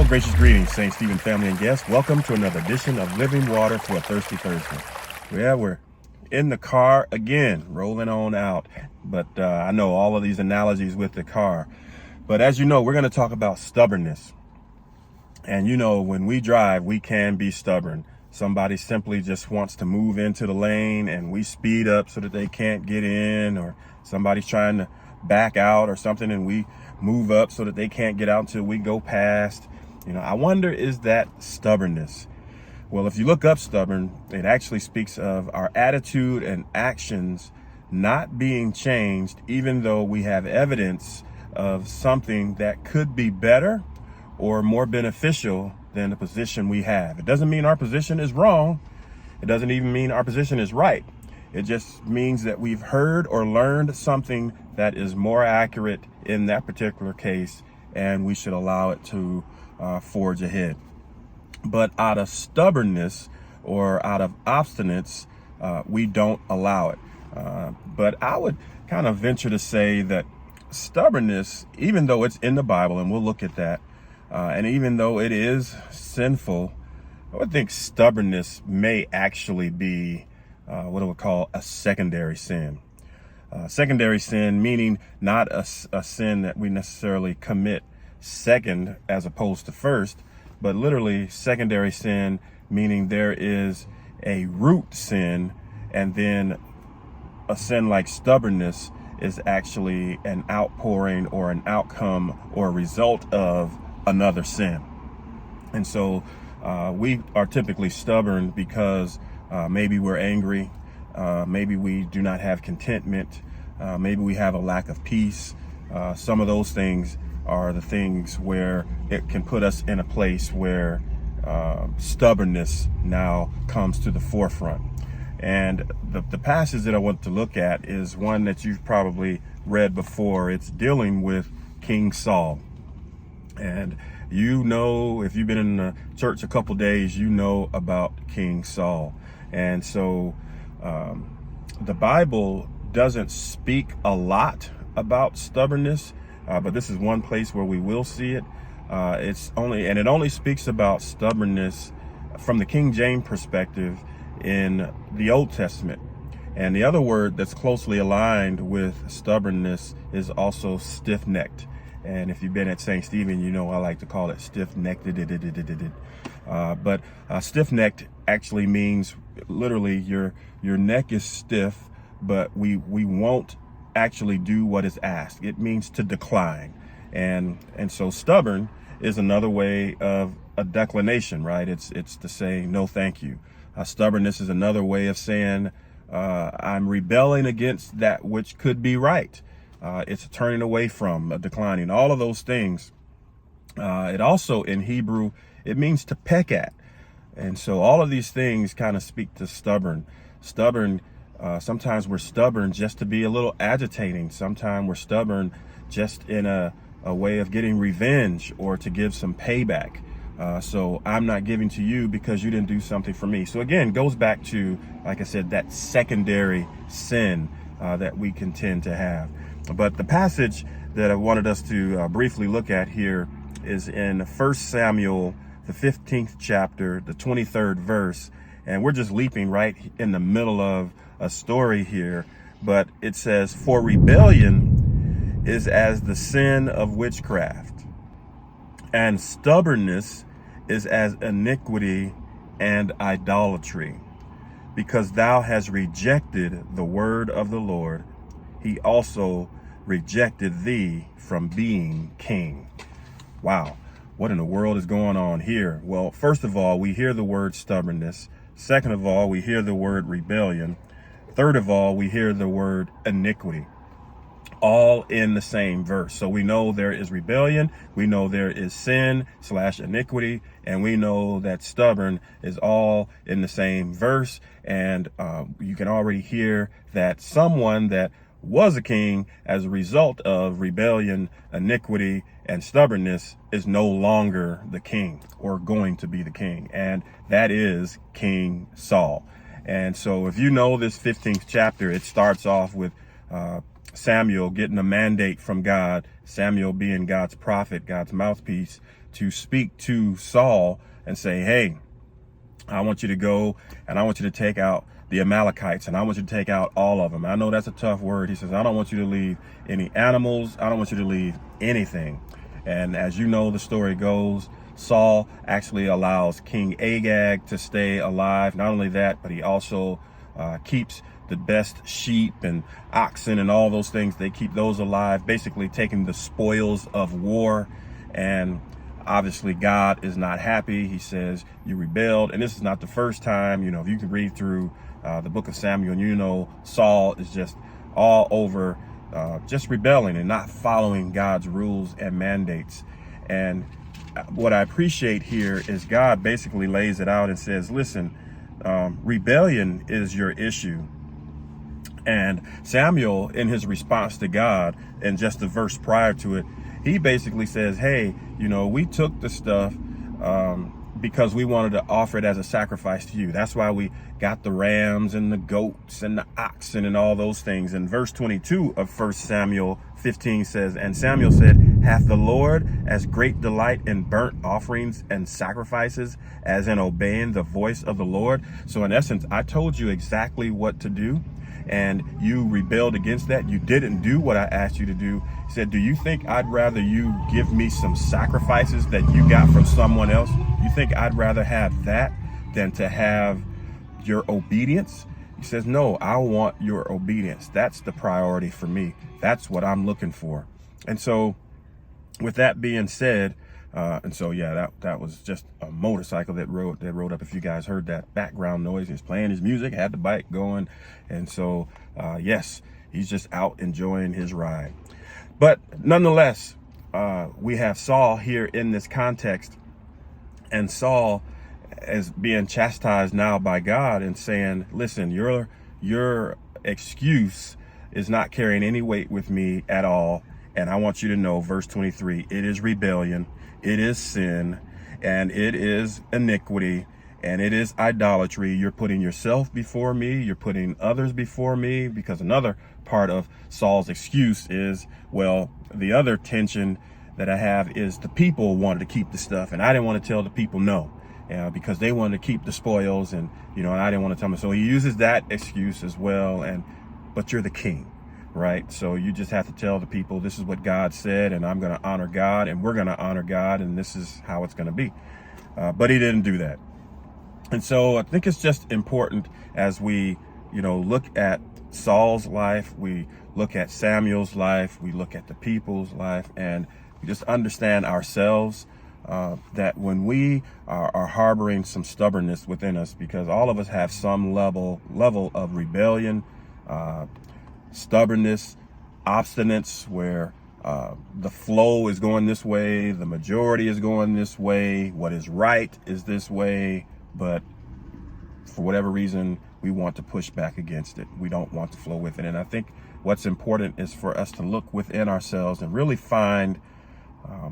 Gracious greetings, St. Stephen family and guests. Welcome to another edition of Living Water for a Thirsty Thursday. Yeah, we're in the car again, rolling on out. But I know all of these analogies with the car. But as you know, we're going to talk about stubbornness. And you know, when we drive, we can be stubborn. Somebody simply just wants to move into the lane and we speed up so that they can't get in, or somebody's trying to back out or something and we move up so that they can't get out until we go past. You know, I wonder, is that stubbornness? Well, if you look up stubborn, it actually speaks of our attitude and actions not being changed, even though we have evidence of something that could be better or more beneficial than the position we have. It doesn't mean our position is wrong. It doesn't even mean our position is right. It just means that we've heard or learned something that is more accurate in that particular case, and we should allow it to forge ahead. But out of stubbornness or out of obstinance, we don't allow it. But I would kind of venture to say that stubbornness, even though it's in the Bible, and we'll look at that, and even though it is sinful, I would think stubbornness may actually be what I would call a secondary sin. Secondary sin meaning not a sin that we necessarily commit second as opposed to first, but literally secondary sin meaning there is a root sin, and then a sin like stubbornness is actually an outpouring or an outcome or a result of another sin. And so we are typically stubborn because maybe we're angry, maybe we do not have contentment, maybe we have a lack of peace. Some of those things are the things where it can put us in a place where stubbornness now comes to the forefront. And the passage that I want to look at is one that you've probably read before. It's dealing with King Saul. And you know, if you've been in the church a couple days, you know about King Saul. And so the Bible doesn't speak a lot about stubbornness, but this is one place where we will see it. It only speaks about stubbornness from the King James perspective in the Old Testament. And the other word that's closely aligned with stubbornness is also stiff-necked. And if you've been at St. Stephen, you know I like to call it stiff-necked. But stiff-necked actually means literally your neck is stiff, but we won't actually do what is asked. It means to decline. And so stubborn is another way of a declination, right? It's to say no thank you. Stubbornness is another way of saying I'm rebelling against that which could be right. It's a turning away from, a declining, all of those things. It also, in Hebrew, it means to peck at. And so all of these things kind of speak to stubborn. Stubborn, sometimes we're stubborn just to be a little agitating. Sometimes we're stubborn just in a way of getting revenge or to give some payback. So I'm not giving to you because you didn't do something for me. So again, goes back to, like I said, that secondary sin that we can tend to have. But the passage that I wanted us to briefly look at here is in 1 Samuel, the 15th chapter, the 23rd verse. And we're just leaping right in the middle of a story here. But it says, "For rebellion is as the sin of witchcraft, and stubbornness is as iniquity and idolatry. Because thou hast rejected the word of the Lord, he also rejected thee from being king." Wow, what in the world is going on here? Well, first of all, we hear the word stubbornness. Second of all, we hear the word rebellion. Third of all, we hear the word iniquity, all in the same verse. So we know there is rebellion, we know there is sin/iniquity, and we know that stubborn is all in the same verse. And you can already hear that someone that was a king as a result of rebellion, iniquity, and stubbornness is no longer the king or going to be the king. And that is King Saul. And so if you know this 15th chapter, it starts off with Samuel getting a mandate from God, Samuel being God's prophet, God's mouthpiece, to speak to Saul and say, hey, I want you to go and I want you to take out the Amalekites, and I want you to take out all of them. I know that's a tough word. He says, I don't want you to leave any animals. I don't want you to leave anything. And as you know, the story goes, Saul actually allows King Agag to stay alive. Not only that, but he also keeps the best sheep and oxen and all those things. They keep those alive, basically taking the spoils of war. And obviously, God is not happy. He says, you rebelled. And this is not the first time. You know, if you can read through the book of Samuel, and you know, Saul is just all over just rebelling and not following God's rules and mandates. And what I appreciate here is God basically lays it out and says, listen, rebellion is your issue. And Samuel, in his response to God, and just the verse prior to it, he basically says, hey, you know, we took the stuff because we wanted to offer it as a sacrifice to you. That's why we got the rams and the goats and the oxen and all those things. And verse 22 of 1 Samuel 15 says, and Samuel said, hath the Lord as great delight in burnt offerings and sacrifices as in obeying the voice of the Lord? So in essence, I told you exactly what to do, and you rebelled against that. You didn't do what I asked you to do. He said, do you think I'd rather you give me some sacrifices that you got from someone else? You think I'd rather have that than to have your obedience? He says, no, I want your obedience. That's the priority for me. That's what I'm looking for. And so with that being said, that was just a motorcycle that rode up. If you guys heard that background noise, he's playing his music, had the bike going. And so, yes, he's just out enjoying his ride. But nonetheless, we have Saul here in this context, and Saul is being chastised now by God and saying, listen, your excuse is not carrying any weight with me at all. And I want you to know, verse 23, it is rebellion, it is sin, and it is iniquity, and it is idolatry. You're putting yourself before me. You're putting others before me, because another part of Saul's excuse is, well, the other tension that I have is the people wanted to keep the stuff, and I didn't want to tell the people no, because they wanted to keep the spoils, and, you know, and I didn't want to tell them. So he uses that excuse as well. But you're the king, right? So you just have to tell the people, this is what God said, and I'm going to honor God, and we're going to honor God, and this is how it's going to be. But he didn't do that. And so I think it's just important as we, you know, look at Saul's life, we look at Samuel's life, we look at the people's life, and we just understand ourselves, that when we are harboring some stubbornness within us, because all of us have some level of rebellion, stubbornness, obstinance, where the flow is going this way, the majority is going this way, what is right is this way, but for whatever reason, we want to push back against it. We don't want to flow with it. And I think what's important is for us to look within ourselves and really find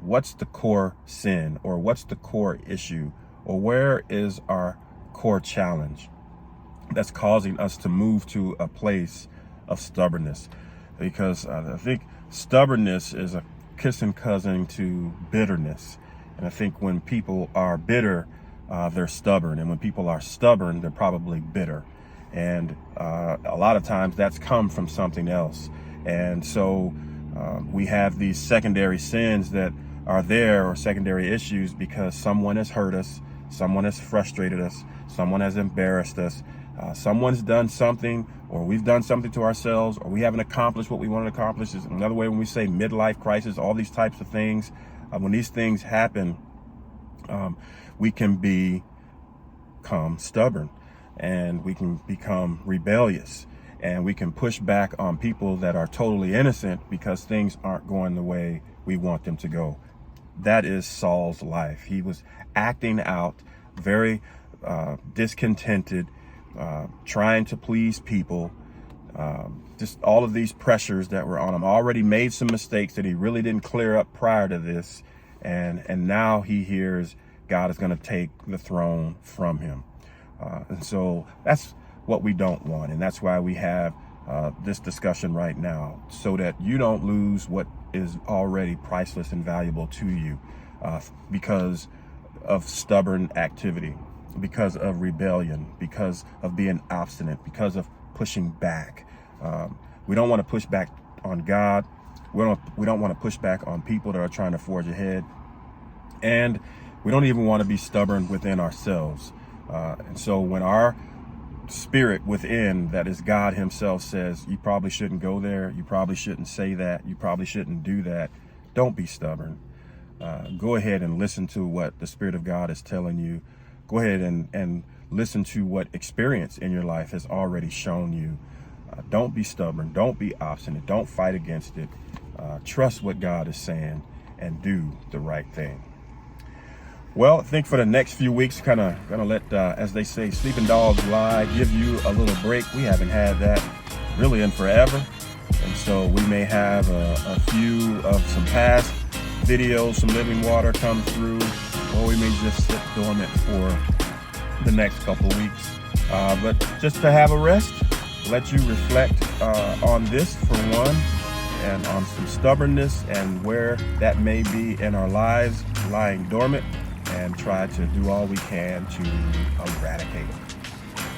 what's the core sin, or what's the core issue, or where is our core challenge that's causing us to move to a place of stubbornness. Because I think stubbornness is a kissing cousin to bitterness. And I think when people are bitter, they're stubborn. And when people are stubborn, they're probably bitter. And a lot of times that's come from something else. And so we have these secondary sins that are there, or secondary issues, because someone has hurt us, someone has frustrated us, someone has embarrassed us, someone's done something, or we've done something to ourselves, or we haven't accomplished what we wanted to accomplish. Is another way when we say midlife crisis, all these types of things. When these things happen, we can become stubborn, and we can become rebellious, and we can push back on people that are totally innocent because things aren't going the way we want them to go. That is Saul's life. He was acting out, very discontented, trying to please people, just all of these pressures that were on him. Already made some mistakes that he really didn't clear up prior to this, and now he hears God is going to take the throne from him. And so that's what we don't want, and that's why we have this discussion right now so that you don't lose what is already priceless and valuable to you because of stubborn activity, because of rebellion, because of being obstinate, because of pushing back. We don't want to push back on God. We don't want to push back on people that are trying to forge ahead. And we don't even want to be stubborn within ourselves. And so when our spirit within, that is God himself, says, you probably shouldn't go there, you probably shouldn't say that, you probably shouldn't do that, don't be stubborn. Go ahead and listen to what the Spirit of God is telling you. Go ahead and listen to what experience in your life has already shown you. Don't be stubborn. Don't be obstinate. Don't fight against it. Trust what God is saying and do the right thing. Well, I think for the next few weeks, gonna let, as they say, sleeping dogs lie, give you a little break. We haven't had that really in forever. And so we may have a few of some past videos, some living water come through, or we may just sit dormant for the next couple weeks. But just to have a rest, let you reflect on this for one, and on some stubbornness and where that may be in our lives lying dormant, and try to do all we can to eradicate it.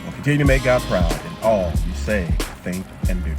We'll continue to make God proud in all you say, think, and do.